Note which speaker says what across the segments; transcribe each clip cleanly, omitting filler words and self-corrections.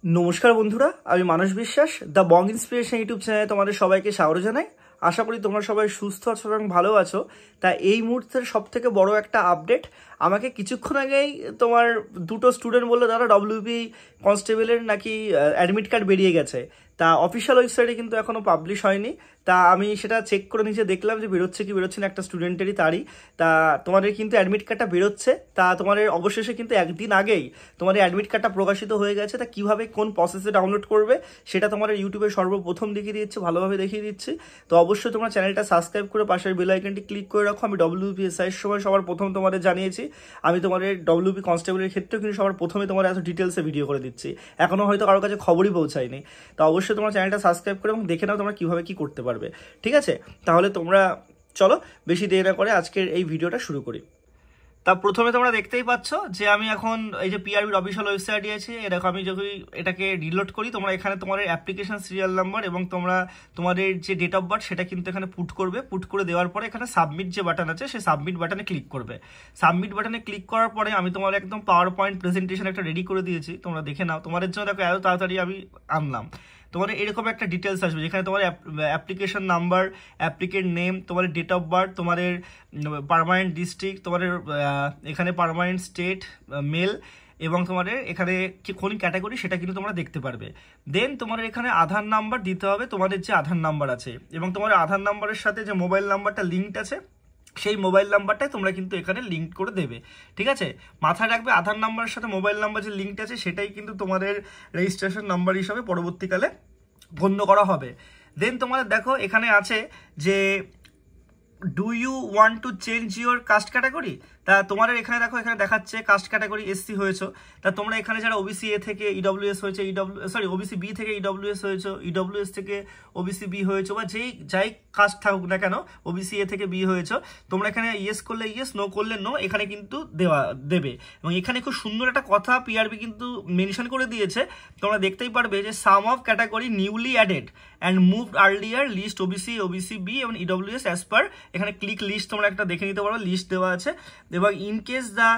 Speaker 1: নমস্কার বন্ধুরা, আমি মানস বিশ্বাস দ্য বং ইন্সপিরেশন ইউটিউব চ্যানেলে তোমাদের সবাইকে স্বাগত জানাই। আশা করি তোমরা সবাই সুস্থ আছো এবং ভালো আছো। তা এই মুহূর্তের সব থেকে বড় একটা আপডেট, আমাকে কিছুক্ষণ আগেই তোমার দুটো স্টুডেন্ট বললো দাদা ডব্লিউপি কনস্টেবলের নাকি অ্যাডমিট কার্ড বেরিয়ে গেছে। তা অফিসিয়াল ওয়েবসাইটে কিন্তু এখনও পাবলিশ হয়নি। তা আমি সেটা চেক করে নিচে দেখলাম যে বেরোচ্ছে কি বেরোচ্ছে না, একটা স্টুডেন্টেরই তারই। তা তোমাদের কিন্তু অ্যাডমিট কার্ডটা বেরোচ্ছে। তা তোমাদের অবশেষে কিন্তু একদিন আগেই তোমাদের অ্যাডমিট কার্ডটা প্রকাশিত হয়ে গেছে। তা কীভাবে কোন প্রসেসে ডাউনলোড করবে সেটা তোমাদের ইউটিউবে সর্বপ্রথম দেখিয়ে দিচ্ছি, ভালোভাবে দেখিয়ে দিচ্ছি। তো অবশ্যই তোমরা চ্যানেলটা সাবস্ক্রাইব করে পাশের বেল আইকনটি ক্লিক করে রাখো। আমি ডব্লিউপিএসআইয়ের সময় সবার প্রথম তোমাদের জানিয়েছি, আমি তোমাদের ডব্লিউপি কনস্টেবলের ক্ষেত্রেও কিন্তু সবার প্রথমে তোমার এত ডিটেলসে ভিডিও করে দিচ্ছি। এখনও হয়তো কারোর কাছে খবরই পৌঁছায়নি। তো অবশ্যই তোমরা চ্যানেলটা সাবস্ক্রাইব করে এবং দেখে নাও তোমরা কীভাবে কী করতে পারবে। ঠিক আছে, তাহলে তোমরা চলো বেশি দেরি না করে আজকের এই ভিডিওটা শুরু করি। তা প্রথমে তোমরা দেখতেই পাচ্ছ যে আমি এখন এই যে পিআরবির অফিসিয়াল ওয়েবসাইটে আছে, এরকম আমি যদি এটাকে রিলোড করি, তোমরা এখানে তোমাদের অ্যাপ্লিকেশন সিরিয়াল নাম্বার এবং তোমরা তোমাদের যে ডেট অফ বার্থ সেটা কিন্তু এখানে পুট করবে। পুট করে দেওয়ার পরে এখানে সাবমিট যে বাটন আছে সেই সাবমিট বাটনে ক্লিক করবে। সাবমিট বাটনে ক্লিক করার পরে আমি তোমার একদম পাওয়ার পয়েন্ট প্রেজেন্টেশন একটা রেডি করে দিয়েছি, তোমরা দেখে নাও। তোমাদের জন্য দেখো এত তাড়াতাড়ি আমি আনলাম। তোমার এরকম একটা ডিটেলস আসবে যেখানে তোমার অ্যাপ্লিকেশন নাম্বার, অ্যাপ্লিকেন্ট নেম, তোমাদের ডেট অফ বার্থ, তোমাদের পার্মানেন্ট ডিস্ট্রিক্ট, তোমাদের এখানে পার্মানেন্ট স্টেট মেল এবং তোমাদের এখানে কোন ক্যাটাগরি সেটা কিন্তু তোমরা দেখতে পারবে। দেন তোমাদের এখানে আধার নাম্বার দিতে হবে, তোমাদের যে আধার নাম্বার আছে এবং তোমার আধার নাম্বারের সাথে যে মোবাইল নাম্বারটা লিঙ্কড আছে সেই মোবাইল নাম্বারটাই তোমরা কিন্তু এখানে লিঙ্ক করে দেবে। ঠিক আছে, মাথায় রাখবে আধার নাম্বারের সাথে মোবাইল নাম্বার যে লিঙ্কড আছে সেটাই কিন্তু তোমাদের রেজিস্ট্রেশন নাম্বার হিসাবে পরবর্তীকালে গণ্য করা হবে। দেন তোমাদের দেখো এখানে আছে যে do you want to change your caste category. তা তোমাদের এখানে দেখো এখানে দেখাচ্ছে কাস্ট ক্যাটাগরি এসসি হয়েছো। তা তোমরা এখানে যারা ওবিসি এ থেকে ইডব্লিউএস হয়েছে, ওবিসি বি থেকে ইডব্লিউএস হয়েছো, ইডব্লিউএস থেকে ওবিসি বি হয়েছো, বা যাই কাস্ট থাকুক না কেন ওবিসি এ থেকে বি হয়েছো, তোমরা এখানে ইয়েস করলে ইয়েস, নো করলে নো এখানে কিন্তু দেবে। এবং এখানে খুব সুন্দর একটা কথা পিআরবি কিন্তু মেনশন করে দিয়েছে, তোমরা দেখতেই পারবে যে some of category newly added and moved earlier list OBC, OBC B এবং ইডব্লিউএস অ্যাজ পার, এখানে ক্লিক লিস্ট তোমরা একটা দেখে নিতে পারো, লিস্ট দেওয়া আছে। এবং in case the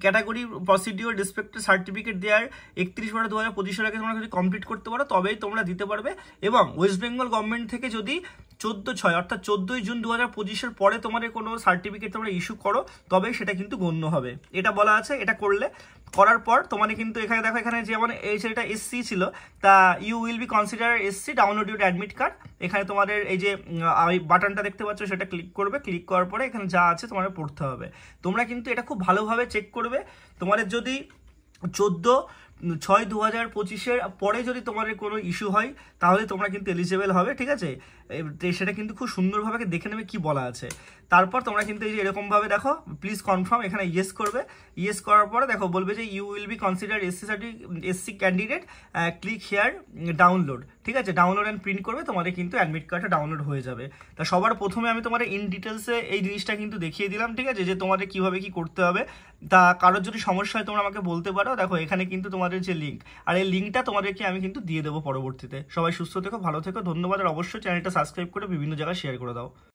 Speaker 1: category procedure respective certificate দেওয়ার 31/12/2025 আগে তোমরা যদি কমপ্লিট করতে পারো তবেই তোমরা দিতে পারবে। এবং ওয়েস্ট বেঙ্গল গভর্নমেন্ট থেকে যদি 14/6 অর্থাৎ 14ই জুন 2025 পরে তোমাদের কোনো সার্টিফিকেট তোমরা ইস্যু করো তবেই সেটা কিন্তু গণ্য হবে, এটা বলা আছে। এটা করার পর তোমাদের কিন্তু এখানে দেখো এখানে যেমন এই সেটা এসসি ছিল, তা you will be consider SC, download your admit card. এখানে তোমাদের এই যে বাটনটা দেখতে পাচ্ছ সেটা ক্লিক করবে। ক্লিক করার পরে এখানে যা আছে তোমাদের পড়তে হবে। তোমরা কিন্তু এটা খুব ভালোভাবে চেক করবে। তোমাদের যদি 14/6/2025 পরে যদি তোমাদের কোনো ইস্যু হয় তাহলে তোমরা কিন্তু এলিজেবল হবে। ঠিক আছে, সেটা কিন্তু খুব সুন্দরভাবে দেখে নেবে কি বলা আছে। তারপর তোমরা কিন্তু এই যে এরকমভাবে দেখো প্লিজ কনফার্ম, এখানে ইয়েস করবে। ইয়েস করার পরে দেখো বলবে যে you will be consider SC candidate, click here download. ঠিক আছে, ডাউনলোড অ্যান্ড প্রিন্ট করবে, তোমাদের কিন্তু অ্যাডমিট কার্ডটা ডাউনলোড হয়ে যাবে। তা সবার প্রথমে আমি তোমাদের ইন ডিটেলসে এই জিনিসটা কিন্তু দেখিয়ে দিলাম। ঠিক আছে, যে তোমাদের কীভাবে কি করতে হবে। তা কারোর যদি সমস্যা হয় তোমরা আমাকে বলতে পারো। দেখো এখানে কিন্তু তোমাদের যে লিঙ্ক, আর এই লিঙ্কটা তোমাদেরকে আমি কিন্তু দিয়ে দেবো পরবর্তীতে। সবাই সুস্থ থেকো, ভালো থেকো, ধন্যবাদ। আর অবশ্যই চ্যানেলটা সাবস্ক্রাইব করে বিভিন্ন জায়গায় শেয়ার করে দাও।